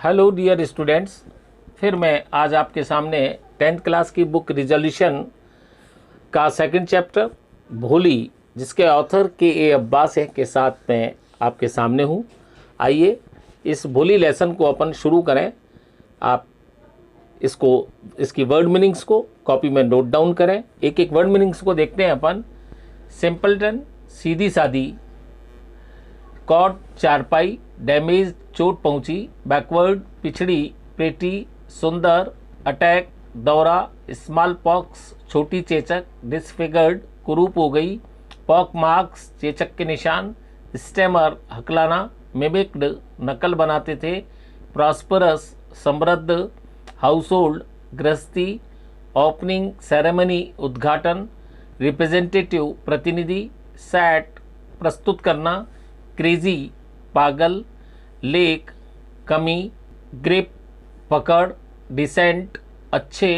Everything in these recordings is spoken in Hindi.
हेलो डियर स्टूडेंट्स, फिर मैं आज आपके सामने 10th क्लास की बुक रिजोल्यूशन का सेकंड चैप्टर भोली, जिसके ऑथर के ए अब्बास है, के साथ मैं आपके सामने हूँ। आइए इस भोली लेसन को अपन शुरू करें। आप इसकी वर्ड मीनिंग्स को कॉपी में नोट डाउन करें। एक एक वर्ड मीनिंग्स को देखते हैं अपन। सिंपलटन सीधी सादी, कॉट चारपाई, डैमेज चोट पहुंची, बैकवर्ड पिछड़ी, प्रेटी सुंदर, अटैक दौरा, स्मॉल पॉक्स छोटी चेचक, डिसफिगर्ड कुरूप हो गई, पॉक मार्क्स चेचक के निशान, स्टेमर हकलाना, मिमिक्ड नकल बनाते थे, प्रॉस्परस समृद्ध, हाउसहोल्ड गृहस्थी, ओपनिंग सेरेमनी उद्घाटन, रिप्रेजेंटेटिव प्रतिनिधि, सैट प्रस्तुत करना, क्रेजी पागल, लेक कमी, ग्रिप पकड़, डिसेंट अच्छे,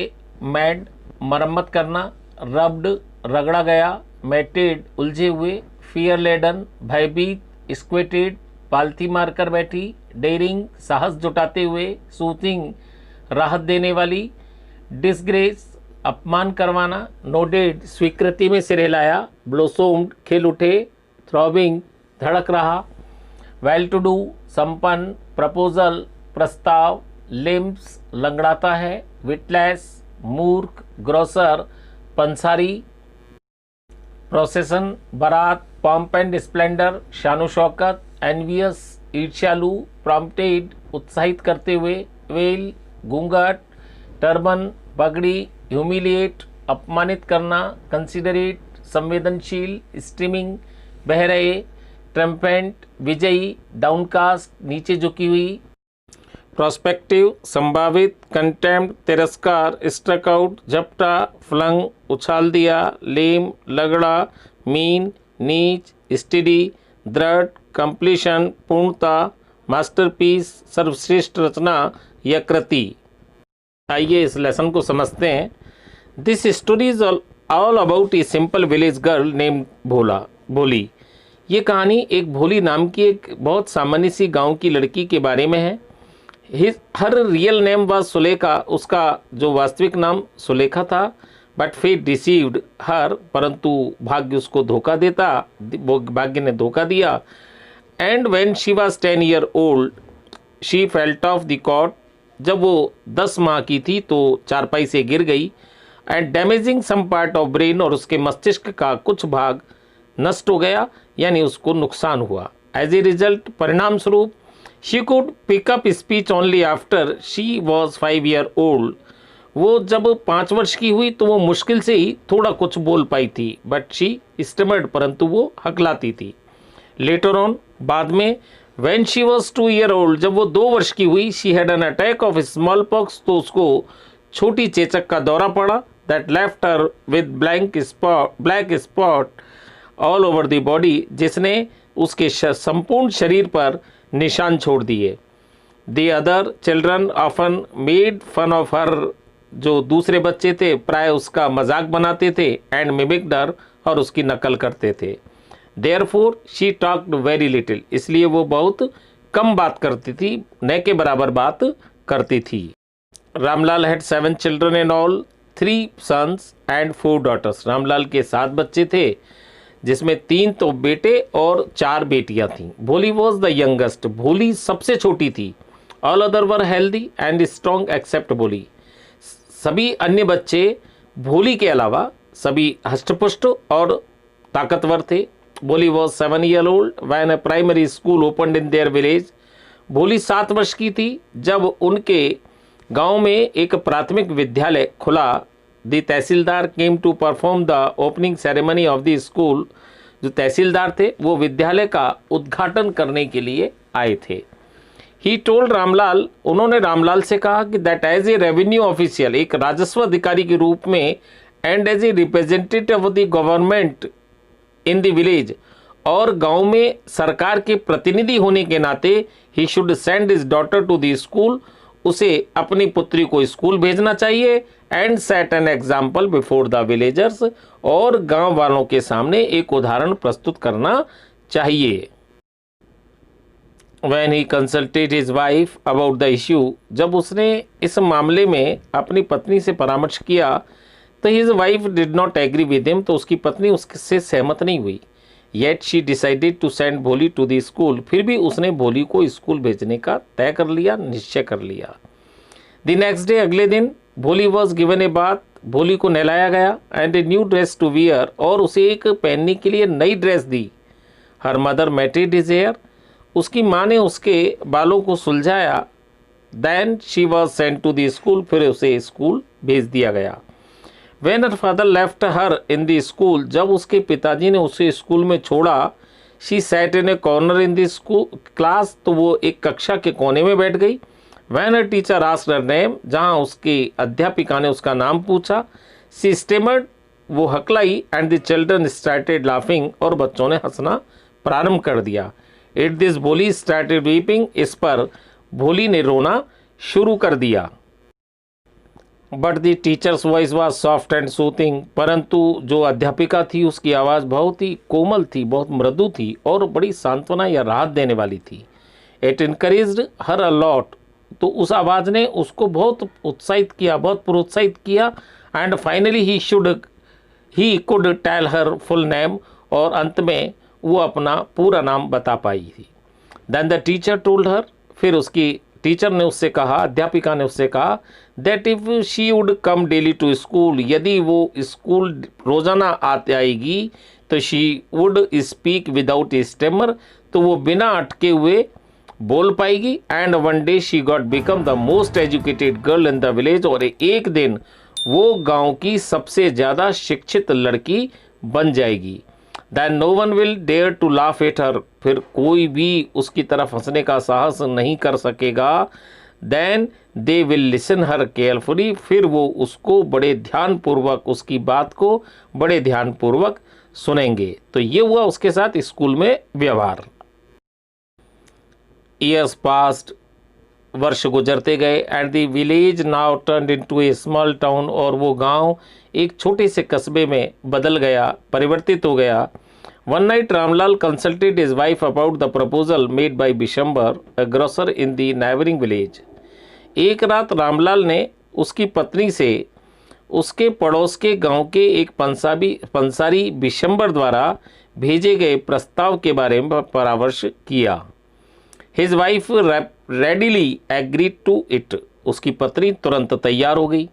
मैड मरम्मत करना, रब्ड रगड़ा गया, मैटेड उलझे हुए, फियर लेडन भयभीत, स्क्वेटेड पालथी मारकर बैठी, डेयरिंग साहस जुटाते हुए, सूथिंग राहत देने वाली, डिसग्रेस अपमान करवाना, नोडेड स्वीकृति में सिर हिलाया, ब्लोसोम्ड खिल उठे, थ्रॉबिंग धड़क रहा, वेल टू डू संपन्न, प्रपोजल प्रस्ताव, लिम्स लंगड़ाता है, विटलेस मूर्ख, ग्रोसर पंसारी, प्रोसेसन बारात, पॉम्प एंड स्प्लेंडर शानो शौकत, एनवियस ईर्ष्यालु, प्रॉम्प्टेड उत्साहित करते हुए, वेल घूंघट, टर्बन पगड़ी, ह्यूमिलिएट अपमानित करना, कंसिडरेट संवेदनशील, स्ट्रीमिंग बह रहे, ट्रम्पेंट विजयी, डाउनकास्ट नीचे झुकी हुई, प्रोस्पेक्टिव संभावित, कंटेम्प्ट तिरस्कार, स्ट्रक आउट झपटा, फ्लंग उछाल दिया, लेम लगड़ा, मीन नीच, स्टडी दृढ़, कंप्लीशन पूर्णता, मास्टरपीस सर्वश्रेष्ठ रचना या कृति। आइए इस लेसन को समझते हैं। This story is all about a simple village girl name भोली। ये कहानी एक भोली नाम की एक बहुत सामान्य सी गांव की लड़की के बारे में है। हर रियल नेम वाज सुलेखा, उसका जो वास्तविक नाम सुलेखा था। बट फेट डिसीव्ड हर, परंतु भाग्य उसको धोखा देता, भाग्य ने धोखा दिया। And when she was 10 year old she felt off the cot, जब वो 10 माह की थी तो चारपाई से गिर गई। And damaging some part of brain, और उसके मस्तिष्क का कुछ भाग नष्ट हो गया, यानी उसको नुकसान हुआ। एज ए रिजल्ट, परिणाम स्वरूप, she could pick up speech only after she was 5 year old. वो जब 5 वर्ष की हुई तो वो मुश्किल से ही थोड़ा कुछ बोल पाई थी। बट शी स्टमर्ड, परंतु वो हकलाती थी। लेटर ऑन, बाद में, when she was 2 year old, जब वो 2 वर्ष की हुई, she had an attack of smallpox, तो उसको छोटी चेचक का दौरा पड़ा। That left her with black spot all over the body, जिसने उसके संपूर्ण शरीर पर निशान छोड़ दिए। The other children often made fun of her, जो दूसरे बच्चे थे प्राय उसका मजाक बनाते थे। एंड मिमिक्ड हर, और उसकी नकल करते थे। Therefore she talked very little, इसलिए वो बहुत कम बात करती थी, न के बराबर बात करती थी। Ramlal had 7 children in all, 3 sons and 4 daughters. Ramlal के 7 बच्चे थे, जिसमें 3 तो बेटे और 4 बेटियां थीं। भोली वॉज द यंगेस्ट, भोली सबसे छोटी थी। All other were healthy and strong except Bholi, सभी अन्य बच्चे भोली के अलावा सभी हष्टपुष्ट और ताकतवर थे। भोली was 7 year old when a primary school opened in their village. भोली 7 वर्ष की थी जब उनके गांव में एक प्राथमिक विद्यालय खुला। The tahsildar came to perform the opening ceremony of the school, जो तहसीलदार थे वो विद्यालय का उद्घाटन करने के लिए आए थे। ही टोल्ड रामलाल, उन्होंने रामलाल से कहा कि that as a revenue official, एक राजस्व अधिकारी के रूप में, and as a representative of the government in the village, और गांव में सरकार के प्रतिनिधि होने के नाते, he should send his daughter to the school, उसे अपनी पुत्री को स्कूल भेजना चाहिए। And set an example before the villagers, और गांव वालों के सामने एक उदाहरण प्रस्तुत करना चाहिए। When he consulted his wife about the issue, जब उसने इस मामले में अपनी पत्नी से परामर्श किया तो his wife did not agree with him, तो उसकी पत्नी उससे सहमत नहीं हुई. Yet she decided to send भोली to the school, फिर भी उसने भोली को स्कूल भेजने का तय कर लिया, निश्चय कर लिया. The next day, अगले दिन भोली वॉज गिवन ए बात, भोली को नहलाया गया and a new dress to wear, और उसे एक पहनने के लिए नई ड्रेस दी. Her mother matted his hair, उसकी माँ ने उसके बालों को सुलझाया. Then she was sent to the school, फिर उसे स्कूल भेज दिया गया. When her father left her in the school, जब उसके पिताजी ने उसे स्कूल में छोड़ा, she sat in a corner in the school class, तो वो एक कक्षा के कोने में बैठ गई. वैन हर टीचर आस्क्ड हर नेम, जहाँ उसकी अध्यापिका ने उसका नाम पूछा, सी स्टेमर्ड, वो हकलाई, and the children started laughing, और बच्चों ने हंसना प्रारंभ कर दिया. At this Bholi started weeping, इस पर भोली ने रोना शुरू कर दिया. But the teacher's voice was soft and soothing, परंतु जो अध्यापिका थी उसकी आवाज़ बहुत ही कोमल थी, बहुत मृदु थी और बड़ी सांत्वना या राहत देने वाली थी. It encouraged her a lot, तो उस आवाज़ ने उसको बहुत उत्साहित किया, बहुत प्रोत्साहित किया. And finally he could tell her full name, और अंत में वो अपना पूरा नाम बता पाई थी. Then the teacher told her, फिर उसकी टीचर ने उससे कहा, अध्यापिका ने उससे कहा, that if she would come daily to school, यदि वो स्कूल रोज़ाना आते आएगी तो she would speak without a stammer, तो वो बिना अटके हुए बोल पाएगी. And one day she got become the most educated girl in the village, और एक दिन वो गांव की सबसे ज़्यादा शिक्षित लड़की बन जाएगी. Then no one will dare to laugh at her, फिर कोई भी उसकी तरफ हंसने का साहस नहीं कर सकेगा. Then they will listen her carefully, फिर वो उसको बड़े ध्यानपूर्वक, उसकी बात को बड़े ध्यानपूर्वक सुनेंगे. तो ये हुआ उसके साथ स्कूल में व्यवहार. Years passed, वर्ष गुजरते गए. And the village now turned into A small town, और वो गांव एक छोटे से कस्बे में बदल गया, परिवर्तित हो गया. One night Ramlal consulted his wife about the proposal made by Bishambar, a grocer in the neighbouring village. एक रात रामलाल ने उसकी पत्नी से उसके पड़ोस के गांव के एक पंसारी बिशंबर द्वारा भेजे गए प्रस्ताव के बारे में परामर्श किया. His wife readily agreed to it, उसकी पत्नी तुरंत तैयार हो गई.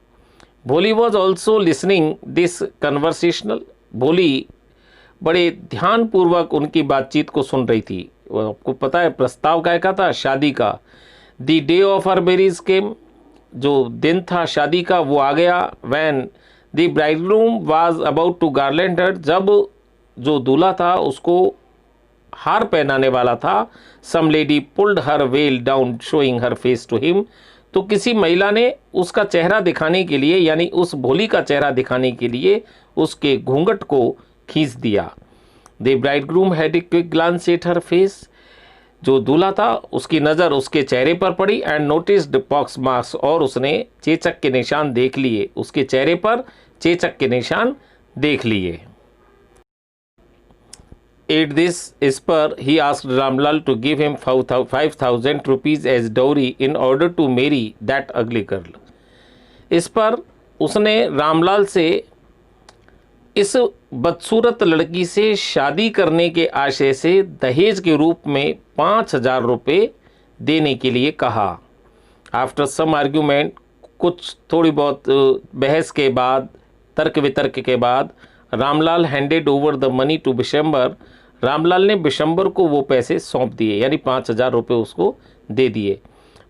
Bholi was also listening this conversational, Bholi बड़े ध्यानपूर्वक उनकी बातचीत को सुन रही थी. आपको पता है प्रस्ताव क्या था? शादी का. The day of her marriage came, जो दिन था शादी का वो आ गया. When the bridegroom was about to garland her, जब जो दूल्हा था उसको हार पहनाने वाला था. Some lady pulled her veil down showing her face to him, तो किसी महिला ने उसका चेहरा दिखाने के लिए, यानी उस भोली का चेहरा दिखाने के लिए उसके घूंघट को खींच दिया. The bridegroom had a quick glance at her face, जो दूल्हा था उसकी नज़र उसके चेहरे पर पड़ी. एंड नोटिस्ड पॉक्स मार्क्स, और उसने चेचक के निशान देख लिए, उसके चेहरे पर चेचक के निशान देख लिए. At this, इस पर he asked Ramlal to give him 5,000 rupees as dowry in order to marry that ugly girl. इस पर उसने रामलाल से इस बदसूरत लड़की से शादी करने के आशय से दहेज के रूप में 5,000 रुपये देने के लिए कहा. आफ्टर सम आर्ग्यूमेंट, कुछ थोड़ी बहुत बहस के बाद, तर्क वितर्क के बाद, Ramlal handed over the money to Bishambar, Ramlal ने बिशंबर को वो पैसे सौंप दिए, यानी 5,000 रुपये उसको दे दिए.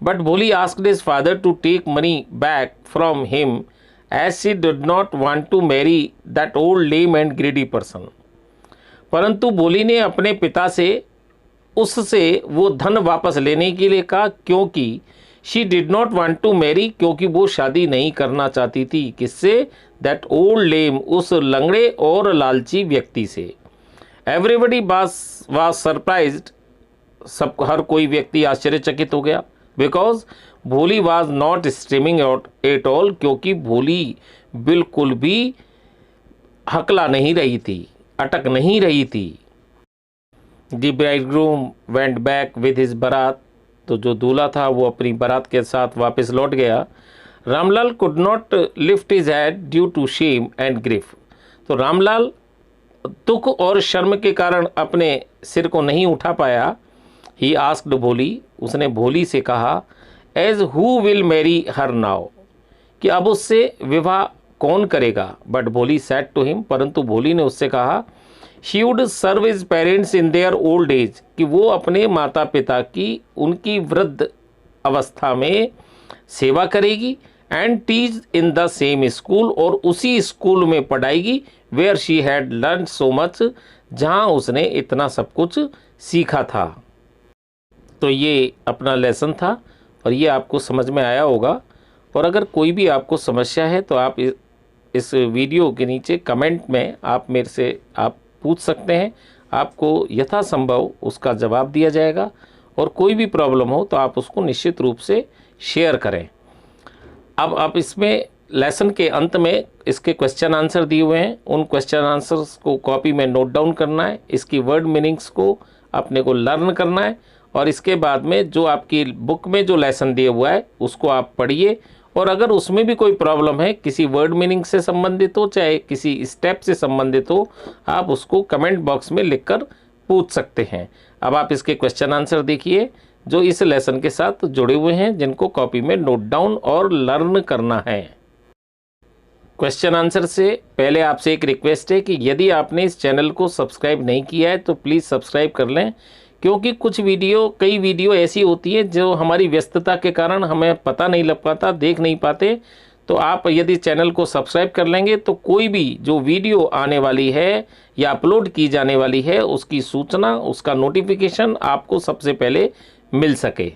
But Bholi asked his father to take money back from him as she did not want to marry that old lame and greedy person. परंतु भोली ने अपने पिता से उससे वो धन वापस लेने के लिए कहा, क्योंकि she did not want to marry, क्योंकि वो शादी नहीं करना चाहती थी. किससे? दैट ओल्ड लेम, उस लंगड़े और लालची व्यक्ति से. एवरीबडी वाज सरप्राइज्ड, सब हर कोई व्यक्ति आश्चर्यचकित हो गया. बिकॉज भोली was not streaming out at all, क्योंकि भोली बिल्कुल भी हकला नहीं रही थी, अटक नहीं रही थी. The bridegroom went back with his बारात, तो जो दूल्हा था वो अपनी बारात के साथ वापस लौट गया। Ramlal could not lift his head due to shame and grief, तो रामलाल दुख और शर्म के कारण अपने सिर को नहीं उठा पाया। ही आस्क्ड भोली, उसने भोली से कहा, as who will marry her now, कि अब उससे विवाह कौन करेगा। बट भोली सेड टू हिम, परंतु भोली ने उससे कहा, she would serve his parents in their old age, कि वो अपने माता पिता की उनकी वृद्ध अवस्था में सेवा करेगी। And teach in the same school, और उसी स्कूल में पढ़ाएगी where she had learn so much, जहाँ उसने इतना सब कुछ सीखा था। तो ये अपना लेसन था और ये आपको समझ में आया होगा। और अगर कोई भी आपको समस्या है तो आप इस वीडियो के नीचे कमेंट में आप मेरे से आप पूछ सकते हैं, आपको यथासंभव उसका जवाब दिया जाएगा। और कोई भी प्रॉब्लम हो तो आप उसको निश्चित रूप से शेयर करें। अब आप इसमें लेसन के अंत में इसके क्वेश्चन आंसर दिए हुए हैं, उन क्वेश्चन आंसर्स को कॉपी में नोट डाउन करना है, इसकी वर्ड मीनिंग्स को अपने को लर्न करना है, और इसके बाद में जो आपकी बुक में जो लेसन दिया हुआ है उसको आप पढ़िए। और अगर उसमें भी कोई प्रॉब्लम है, किसी वर्ड मीनिंग से संबंधित हो चाहे किसी स्टेप से संबंधित हो, आप उसको कमेंट बॉक्स में लिखकर पूछ सकते हैं। अब आप इसके क्वेश्चन आंसर देखिए जो इस लेसन के साथ जुड़े हुए हैं, जिनको कॉपी में नोट डाउन और लर्न करना है। क्वेश्चन आंसर से पहले आपसे एक रिक्वेस्ट है कि यदि आपने इस चैनल को सब्सक्राइब नहीं किया है तो प्लीज़ सब्सक्राइब कर लें, क्योंकि कई वीडियो ऐसी होती है जो हमारी व्यस्तता के कारण हमें पता नहीं लग पाता, देख नहीं पाते। तो आप यदि चैनल को सब्सक्राइब कर लेंगे तो कोई भी जो वीडियो आने वाली है या अपलोड की जाने वाली है उसकी सूचना, उसका नोटिफिकेशन आपको सबसे पहले मिल सके।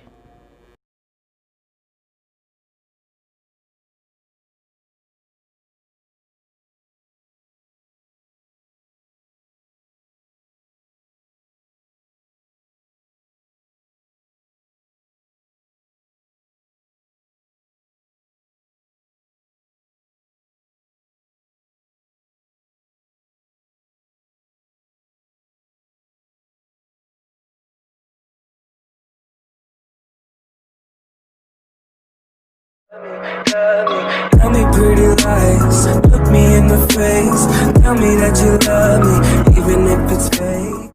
Tell me pretty lies, look me in the face. Tell me that you love me, even if it's fake.